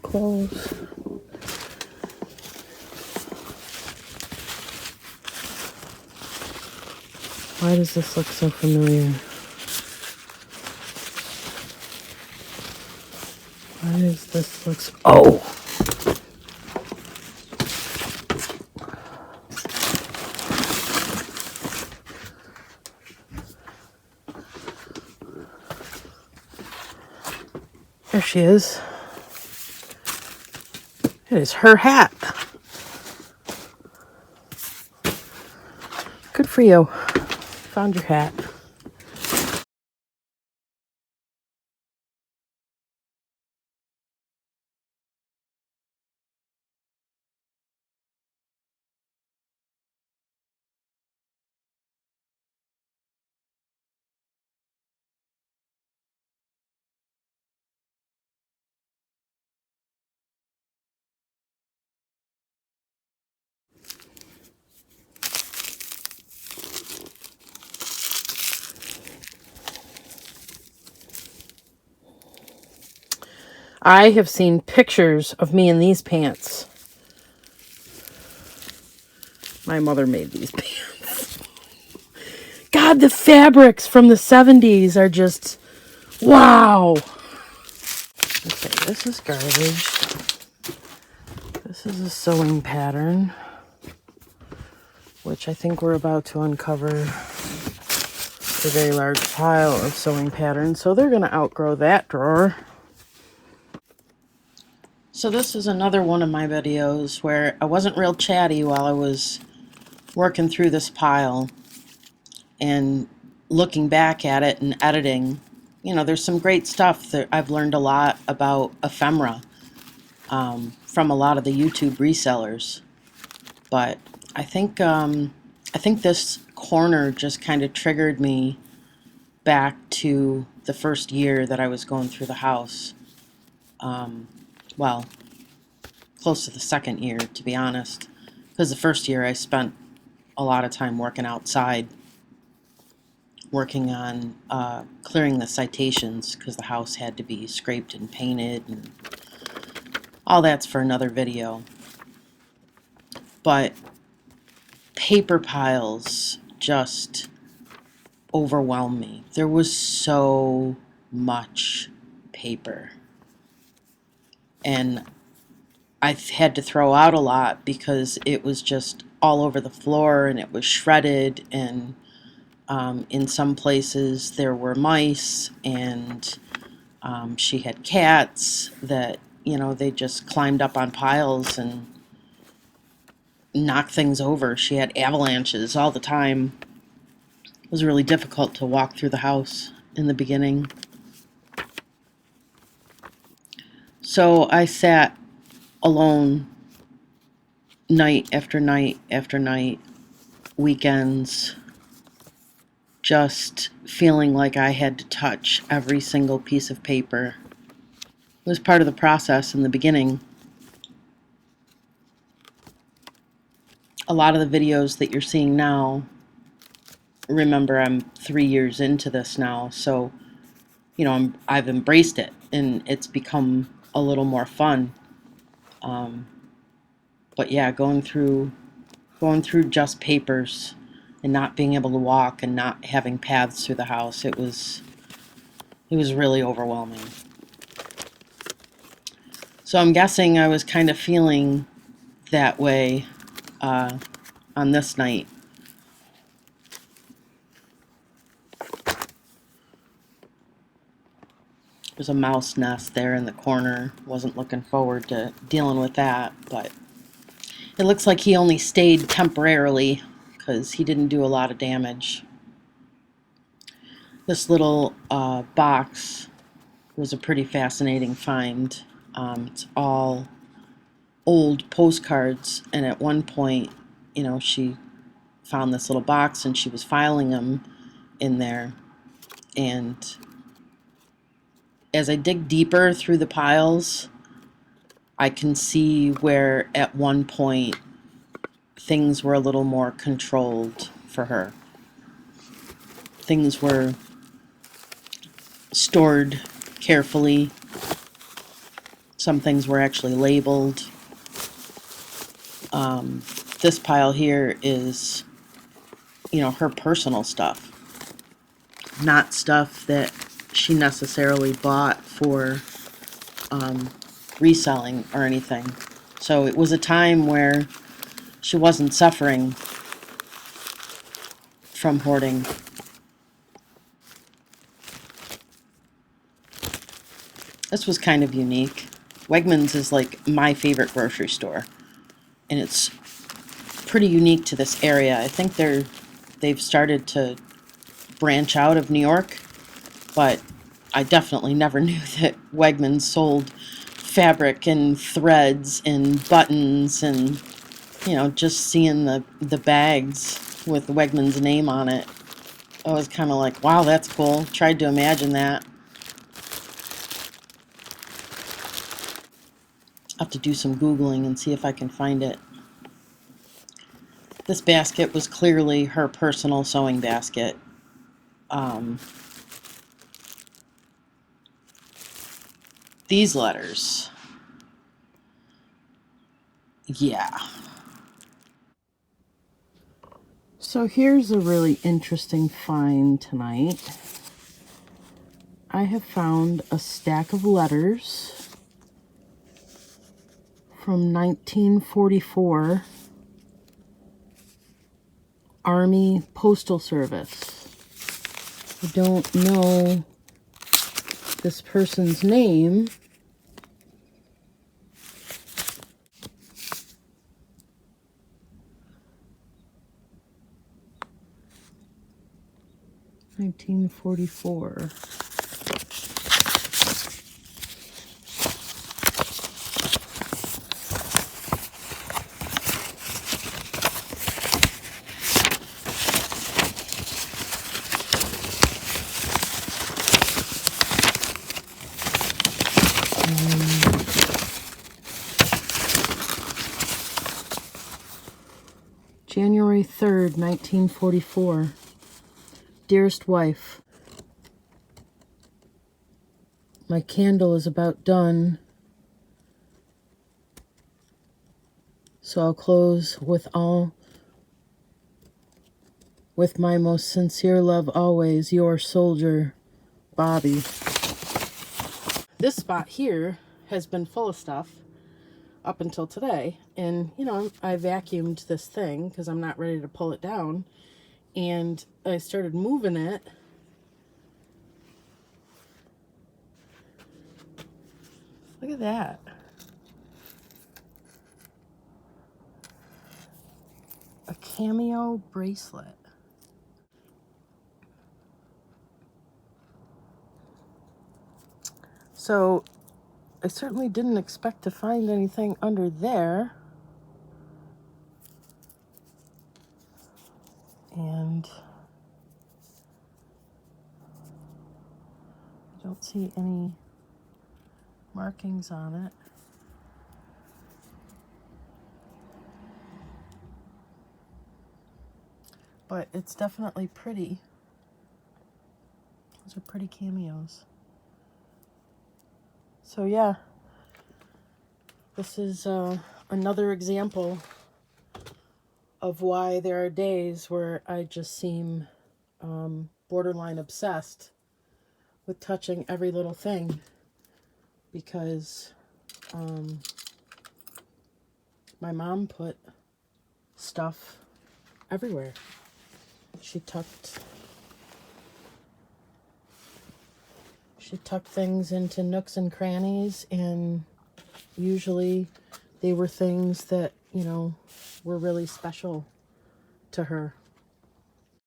clothes. Why does this look so familiar? Why does this look so... Oh! There she is. It is her hat. Good for you. Found your hat. I have seen pictures of me in these pants. My mother made these pants. God, the fabrics from the 70s are just, wow. Okay, this is garbage. This is a sewing pattern, which I think we're about to uncover a very large pile of sewing patterns. So they're going to outgrow that drawer. So this is another one of my videos where I wasn't real chatty while I was working through this pile and looking back at it and editing. You know, there's some great stuff that I've learned a lot about ephemera from a lot of the YouTube resellers. But I think this corner just kind of triggered me back to the first year that I was going through the house. Well, close to the second year, to be honest, because the first year I spent a lot of time working outside, working on clearing the citations, because the house had to be scraped and painted, and all that's for another video. But paper piles just overwhelmed me. There was so much paper, and I had to throw out a lot because it was just all over the floor and it was shredded, and in some places there were mice, and she had cats that, you know, they just climbed up on piles and knocked things over. She had avalanches all the time. It was really difficult to walk through the house in the beginning. So I sat alone night after night after night, weekends, just feeling like I had to touch every single piece of paper. It was part of the process in the beginning. A lot of the videos that you're seeing now, remember, I'm 3 years into this now, so, you know, I've embraced it and it's become a little more fun. But yeah, going through just papers and not being able to walk and not having paths through the house, it was really overwhelming. So I'm guessing I was kind of feeling that way on this night. There's a mouse nest there in the corner. Wasn't looking forward to dealing with that, but it looks like he only stayed temporarily because he didn't do a lot of damage. This little box was a pretty fascinating find. It's all old postcards, and at one point, you know, she found this little box and she was filing them in there. And as I dig deeper through the piles, I can see where at one point things were a little more controlled for her. Things were stored carefully. Some things were actually labeled. This pile here is, her personal stuff, not stuff that she necessarily bought for reselling or anything. So it was a time where she wasn't suffering from hoarding. This was kind of unique. Wegmans is like my favorite grocery store, and it's pretty unique to this area. I think they've started to branch out of New York, but I definitely never knew that Wegmans sold fabric and threads and buttons, and just seeing the bags with Wegmans name on it, I was kind of like, wow, that's cool. Tried to imagine that. I'll have to do some Googling and see if I can find it. This basket was clearly her personal sewing basket. These letters. Yeah. So here's a really interesting find tonight. I have found a stack of letters from 1944 Army Postal Service. I don't know this person's name. $1944. January 3rd, 1944. Dearest wife, my candle is about done, so I'll close with my most sincere love always, your soldier, Bobby. This spot here has been full of stuff up until today, and I vacuumed this thing because I'm not ready to pull it down, and I started moving it. Look at that. A Cameo bracelet. So I certainly didn't expect to find anything under there. And I don't see any markings on it. But it's definitely pretty. Those are pretty cameos. So yeah, this is another example of why there are days where I just seem borderline obsessed with touching every little thing, because my mom put stuff everywhere. She tucked things into nooks and crannies, and usually they were things that, were really special to her.